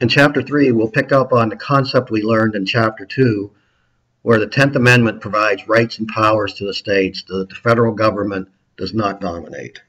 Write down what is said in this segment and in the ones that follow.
In Chapter 3, we'll pick up on the concept we learned in Chapter 2, where the 10th Amendment provides rights and powers to the states that the federal government does not dominate.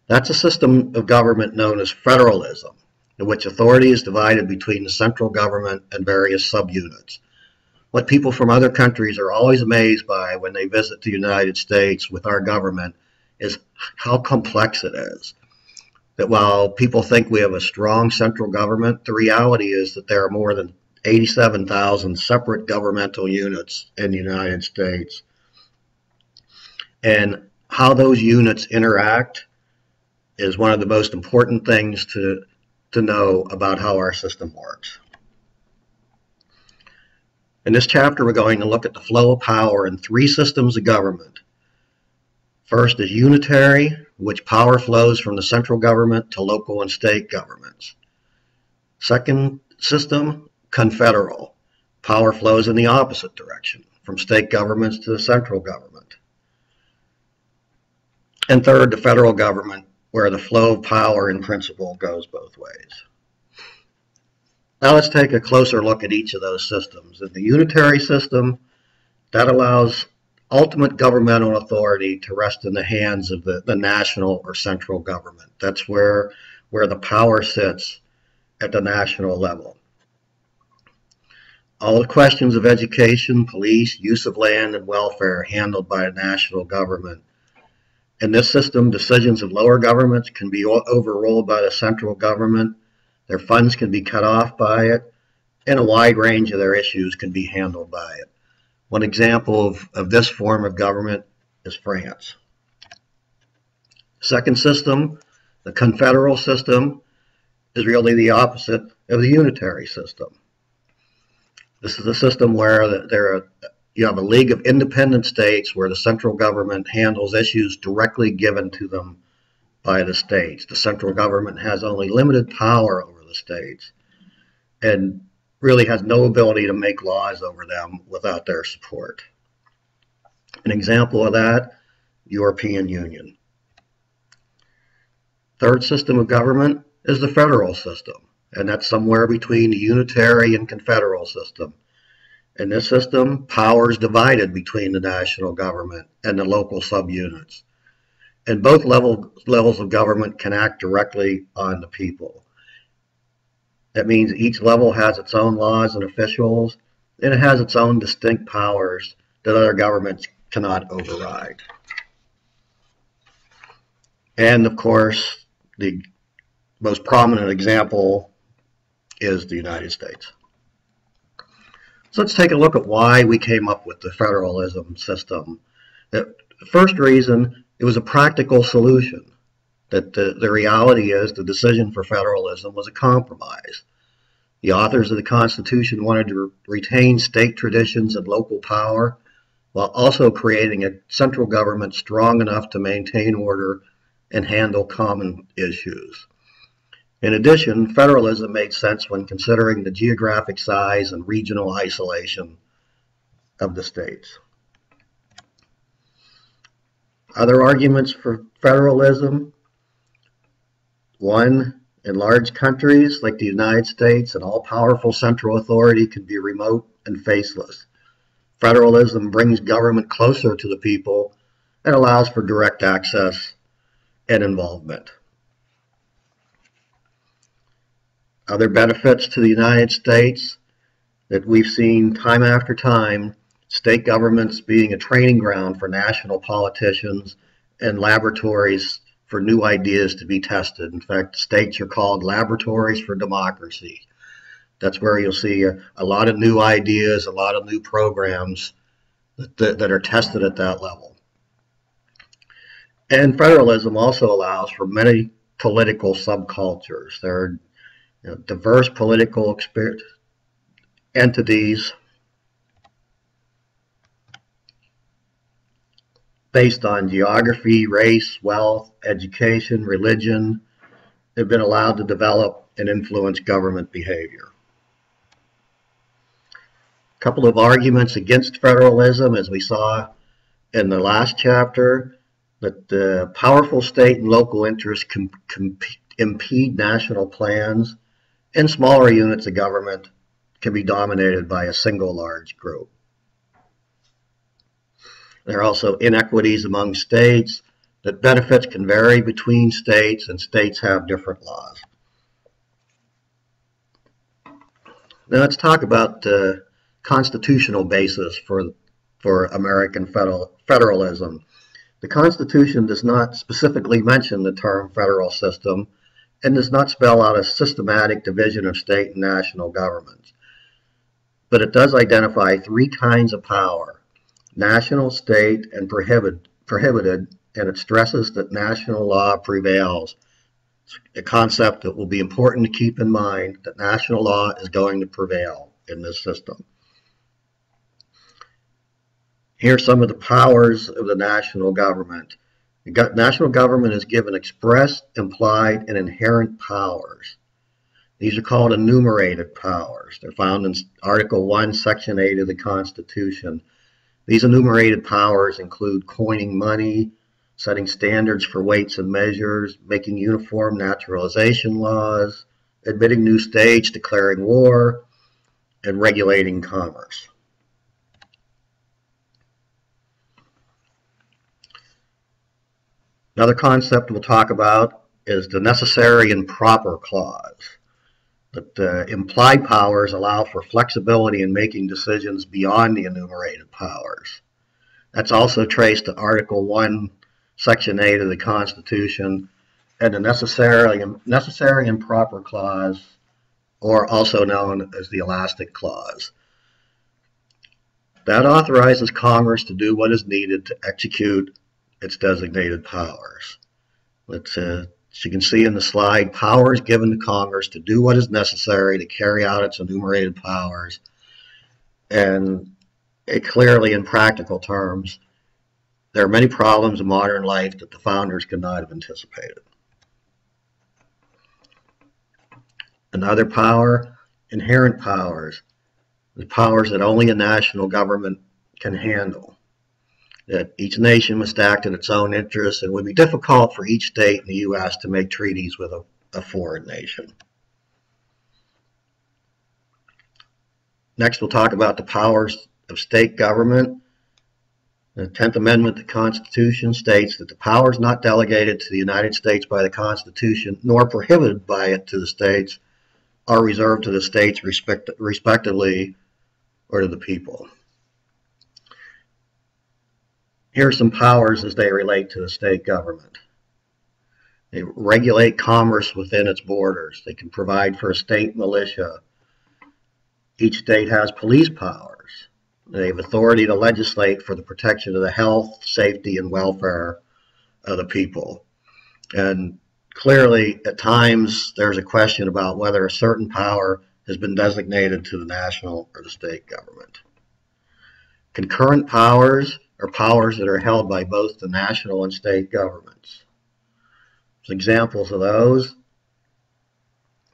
That's a system of government known as federalism, in which authority is divided between the central government and various subunits. What people from other countries are always amazed by when they visit the United States with our government is how complex it is. That while people think we have a strong central government, the reality is that there are more than 87,000 separate governmental units in the United States. And how those units interact is one of the most important things to know about how our system works. In this chapter, we're going to look at the flow of power in three systems of government. First is unitary, which power flows from the central government to local and state governments. Second system, confederal. Power flows in the opposite direction, from state governments to the central government. And third, the federal government, where the flow of power in principle goes both ways. Now let's take a closer look at each of those systems. In the unitary system, that allows ultimate governmental authority to rest in the hands of the national or central government. That's where the power sits at the national level. All the questions of education, police, use of land, and welfare are handled by the national government. In this system, decisions of lower governments can be overruled by the central government. Their funds can be cut off by it, and a wide range of their issues can be handled by it. One example of this form of government is France. Second system, the confederal system, is really the opposite of the unitary system. This is a system where you have a league of independent states where the central government handles issues directly given to them by the states. The central government has only limited power over the states and really has no ability to make laws over them without their support. An example of that, European Union. Third system of government is the federal system, and that's somewhere between the unitary and confederal system. In this system, power is divided between the national government and the local subunits. And both levels of government can act directly on the people. That means each level has its own laws and officials, and it has its own distinct powers that other governments cannot override. And of course, the most prominent example is the United States. So let's take a look at why we came up with the federalism system. The first reason, it was a practical solution. That the reality is the decision for federalism was a compromise. The authors of the Constitution wanted to retain state traditions and local power while also creating a central government strong enough to maintain order and handle common issues. In addition, federalism made sense when considering the geographic size and regional isolation of the states. Other arguments for federalism: one, in large countries like the United States, an all-powerful central authority can be remote and faceless. Federalism brings government closer to the people and allows for direct access and involvement. Other benefits to the United States that we've seen time after time: state governments being a training ground for national politicians and laboratories for new ideas to be tested. In fact, states are called laboratories for democracy. That's where you'll see a lot of new ideas, a lot of new programs that are tested at that level. And federalism also allows for many political subcultures. There are diverse political entities based on geography, race, wealth, education, religion. They've been allowed to develop and influence government behavior. A couple of arguments against federalism, as we saw in the last chapter, that the powerful state and local interests impede national plans, and smaller units of government can be dominated by a single large group. There are also inequities among states, that benefits can vary between states, and states have different laws. Now let's talk about the constitutional basis for American federalism. The Constitution does not specifically mention the term federal system and does not spell out a systematic division of state and national governments. But it does identify three kinds of power: national, state, and prohibited, and it stresses that national law prevails. It's a concept that will be important to keep in mind, that national law is going to prevail in this system. Here are some of the powers of the national government. The national government is given express, implied, and inherent powers. These are called enumerated powers. They're found in Article 1, Section 8 of the Constitution. These enumerated powers include coining money, setting standards for weights and measures, making uniform naturalization laws, admitting new states, declaring war, and regulating commerce. Another concept we'll talk about is the necessary and proper clause. That the implied powers allow for flexibility in making decisions beyond the enumerated powers. That's also traced to Article 1, Section 8 of the Constitution, and the necessary and proper clause, or also known as the elastic clause. That authorizes Congress to do what is needed to execute its designated powers. As you can see in the slide, powers given to Congress to do what is necessary to carry out its enumerated powers, and clearly in practical terms, there are many problems in modern life that the founders could not have anticipated. Another power, inherent powers, the powers that only a national government can handle. That each nation must act in its own interests, and it would be difficult for each state in the U.S. to make treaties with a foreign nation. Next, we'll talk about the powers of state government. The 10th Amendment to the Constitution states that the powers not delegated to the United States by the Constitution, nor prohibited by it to the states, are reserved to the states respectively, or to the people. Here are some powers as they relate to the state government. They regulate commerce within its borders. They can provide for a state militia. Each state has police powers. They have authority to legislate for the protection of the health, safety, and welfare of the people. And clearly, at times, there's a question about whether a certain power has been designated to the national or the state government. Concurrent powers are powers that are held by both the national and state governments. Some examples of those: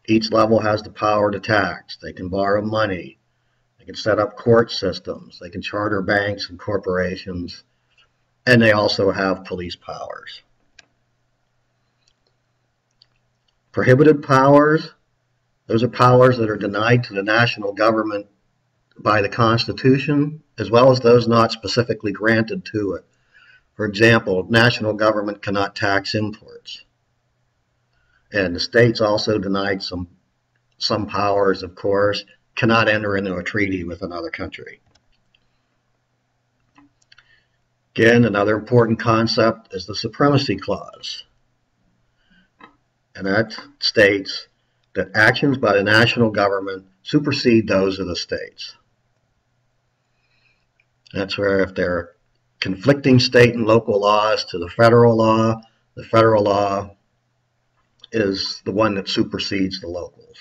each level has the power to tax. They can borrow money. They can set up court systems. They can charter banks and corporations. And they also have police powers. Prohibited powers, those are powers that are denied to the national government by the Constitution, as well as those not specifically granted to it. For example, national government cannot tax imports. And the states also denied some powers, of course, cannot enter into a treaty with another country. Again, another important concept is the Supremacy Clause. And that states that actions by the national government supersede those of the states. That's where if there are conflicting state and local laws to the federal law is the one that supersedes the locals.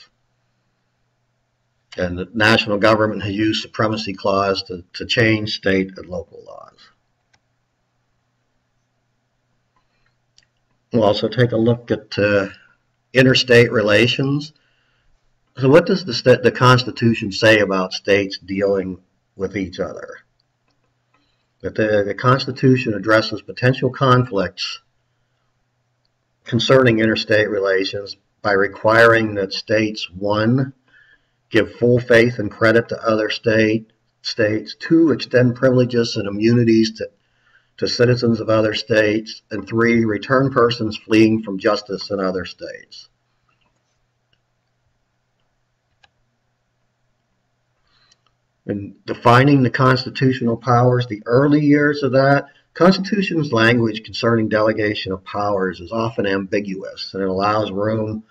And the national government has used Supremacy Clause to change state and local laws. We'll also take a look at interstate relations. So what does the Constitution say about states dealing with each other? That the Constitution addresses potential conflicts concerning interstate relations by requiring that states, 1, give full faith and credit to other states, 2, extend privileges and immunities to citizens of other states, and 3, return persons fleeing from justice in other states. In defining the constitutional powers, the early years of that, Constitution's language concerning delegation of powers is often ambiguous, and it allows room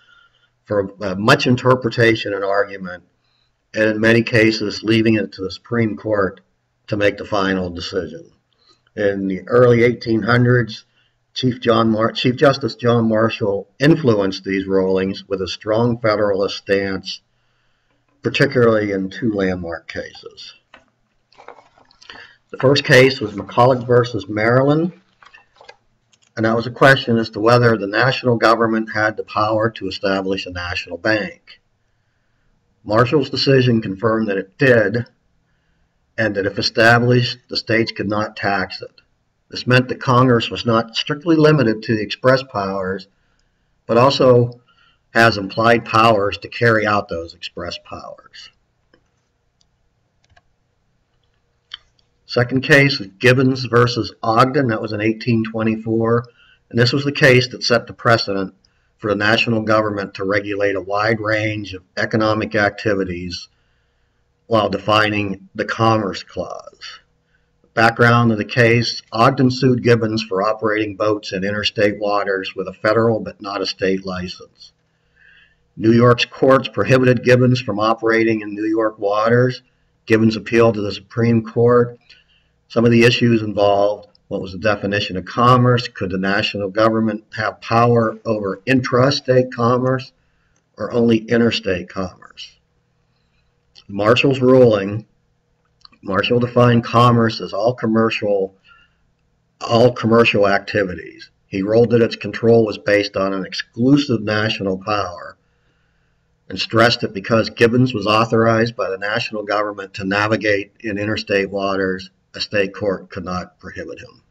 for much interpretation and argument, and in many cases leaving it to the Supreme Court to make the final decision. In the early 1800s, Chief Justice John Marshall influenced these rulings with a strong Federalist stance, particularly in 2 landmark cases. The first case was McCulloch versus Maryland, and that was a question as to whether the national government had the power to establish a national bank. Marshall's decision confirmed that it did, and that if established, the states could not tax it. This meant that Congress was not strictly limited to the express powers, but also has implied powers to carry out those express powers. Second case was Gibbons versus Ogden. That was in 1824, and this was the case that set the precedent for the national government to regulate a wide range of economic activities while defining the Commerce Clause. The background of the case, Ogden sued Gibbons for operating boats in interstate waters with a federal but not a state license. New York's courts prohibited Gibbons from operating in New York waters. Gibbons appealed to the Supreme Court. Some of the issues involved: what was the definition of commerce? Could the national government have power over intrastate commerce or only interstate commerce? Marshall's ruling, Marshall defined commerce as all commercial activities. He ruled that its control was based on an exclusive national power, and stressed that because Gibbons was authorized by the national government to navigate in interstate waters, a state court could not prohibit him.